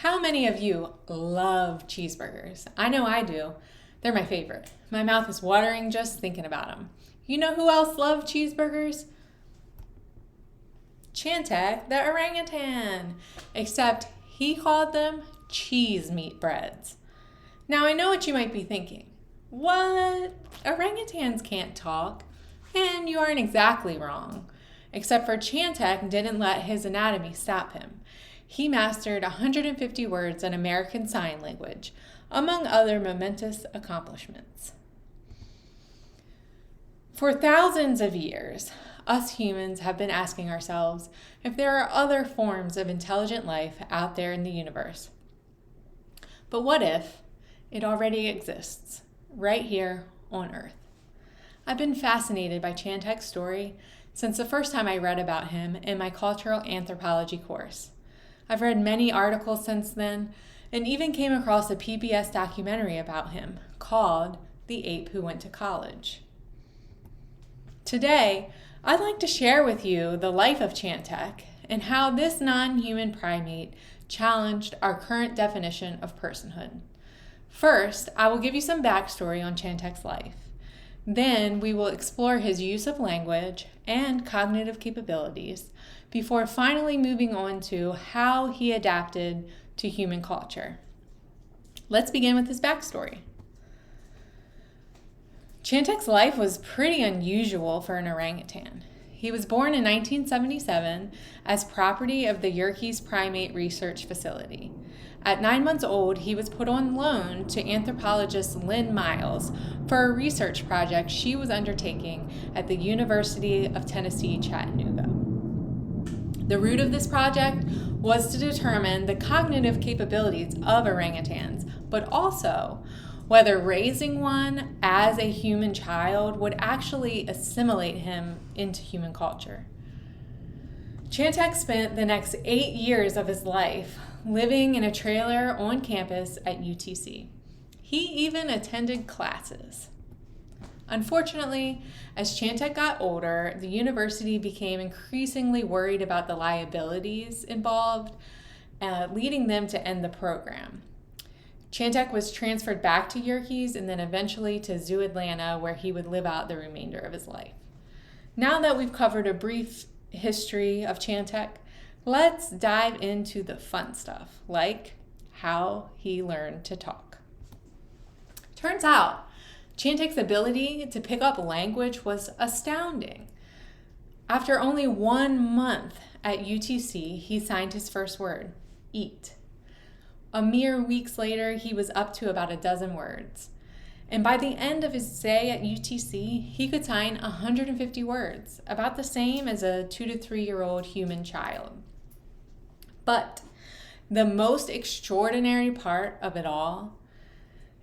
How many of you love cheeseburgers? I know I do. They're my favorite. My mouth is watering just thinking about them. You know who else loved cheeseburgers? Chantek the Orangutan. Except he called them cheese meat breads. Now I know what you might be thinking. What? Orangutans can't talk. And you aren't exactly wrong. Except for Chantek didn't let his anatomy stop him. He mastered 150 words in American Sign Language, among other momentous accomplishments. For thousands of years, us humans have been asking ourselves if there are other forms of intelligent life out there in the universe. But what if it already exists, right here on Earth? I've been fascinated by Chantek's story since the first time I read about him in my cultural anthropology course. I've read many articles since then, and even came across a PBS documentary about him called The Ape Who Went to College. Today, I'd like to share with you the life of Chantek and how this non-human primate challenged our current definition of personhood. First, I will give you some backstory on Chantek's life. Then we will explore his use of language and cognitive capabilities before finally moving on to how he adapted to human culture. Let's begin with his backstory. Chantek's life was pretty unusual for an orangutan. He was born in 1977 as property of the Yerkes Primate Research Facility. At 9 months old, he was put on loan to anthropologist Lynn Miles for a research project she was undertaking at the University of Tennessee, Chattanooga. The root of this project was to determine the cognitive capabilities of orangutans, but also whether raising one as a human child would actually assimilate him into human culture. Chantek spent the next 8 years of his life living in a trailer on campus at UTC. He even attended classes. Unfortunately, as Chantek got older, the university became increasingly worried about the liabilities involved, leading them to end the program. Chantek was transferred back to Yerkes and then eventually to Zoo Atlanta, where he would live out the remainder of his life. Now that we've covered a brief history of Chantek, let's dive into the fun stuff, like how he learned to talk. Turns out, Chantek's ability to pick up language was astounding. After only 1 month at UTC, he signed his first word, eat. A mere weeks later, he was up to about 12 words. And by the end of his stay at UTC, he could sign 150 words, about the same as a 2 to 3 year old human child. But the most extraordinary part of it all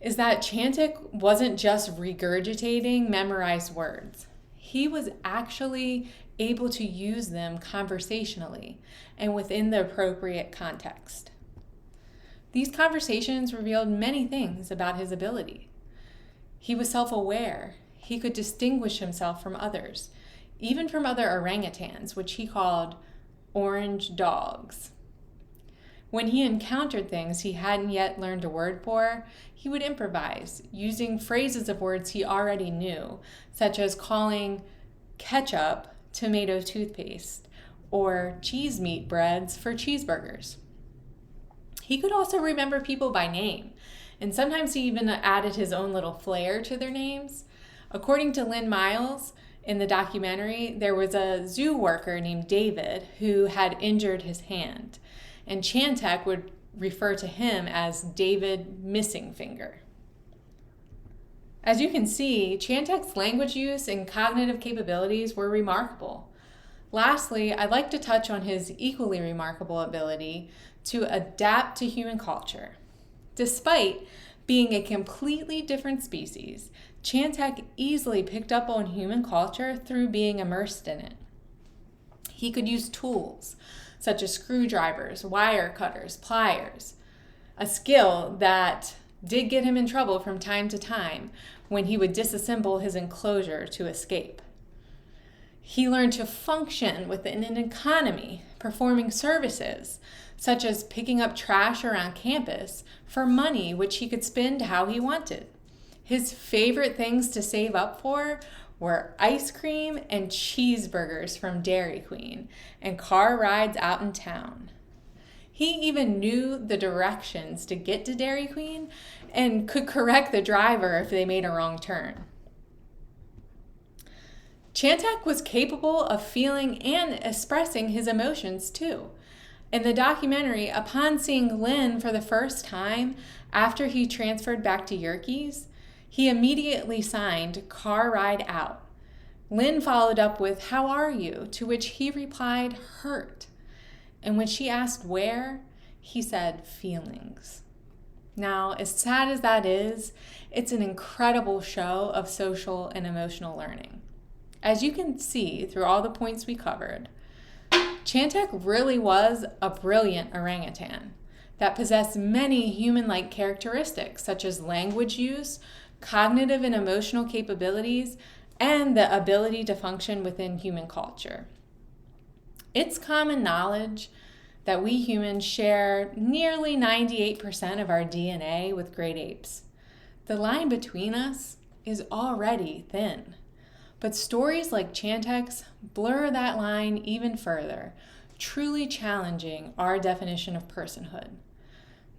is that Chantek wasn't just regurgitating memorized words. He was actually able to use them conversationally and within the appropriate context. These conversations revealed many things about his ability. He was self-aware. He could distinguish himself from others, even from other orangutans, which he called orange dogs. When he encountered things he hadn't yet learned a word for, he would improvise, using phrases of words he already knew, such as calling ketchup tomato toothpaste or cheese meat breads for cheeseburgers. He could also remember people by name, and sometimes he even added his own little flair to their names. According to Lynn Miles, in the documentary, there was a zoo worker named David who had injured his hand, and Chantek would refer to him as David Missing Finger. As you can see, Chantek's language use and cognitive capabilities were remarkable. Lastly, I'd like to touch on his equally remarkable ability to adapt to human culture. Despite being a completely different species, Chantek easily picked up on human culture through being immersed in it. He could use tools such as screwdrivers, wire cutters, pliers, a skill that did get him in trouble from time to time when he would disassemble his enclosure to escape. He learned to function within an economy, performing services, such as picking up trash around campus for money which he could spend how he wanted. His favorite things to save up for were ice cream and cheeseburgers from Dairy Queen and car rides out in town. He even knew the directions to get to Dairy Queen and could correct the driver if they made a wrong turn. Chantek was capable of feeling and expressing his emotions too. In the documentary, upon seeing Lynn for the first time after he transferred back to Yerkes, he immediately signed "Car Ride Out." Lynn followed up with "How are you?" to which he replied, "Hurt." And when she asked where, he said, "Feelings." Now, as sad as that is, it's an incredible show of social and emotional learning. As you can see through all the points we covered, Chantek really was a brilliant orangutan that possessed many human-like characteristics such as language use, cognitive and emotional capabilities, and the ability to function within human culture. It's common knowledge that we humans share nearly 98% of our DNA with great apes. The line between us is already thin. But stories like Chantek's blur that line even further, truly challenging our definition of personhood.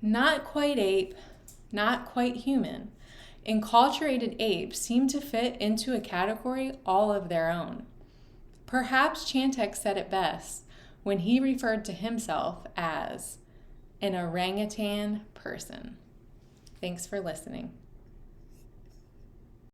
Not quite ape, not quite human, enculturated apes seem to fit into a category all of their own. Perhaps Chantek said it best when he referred to himself as an orangutan person. Thanks for listening.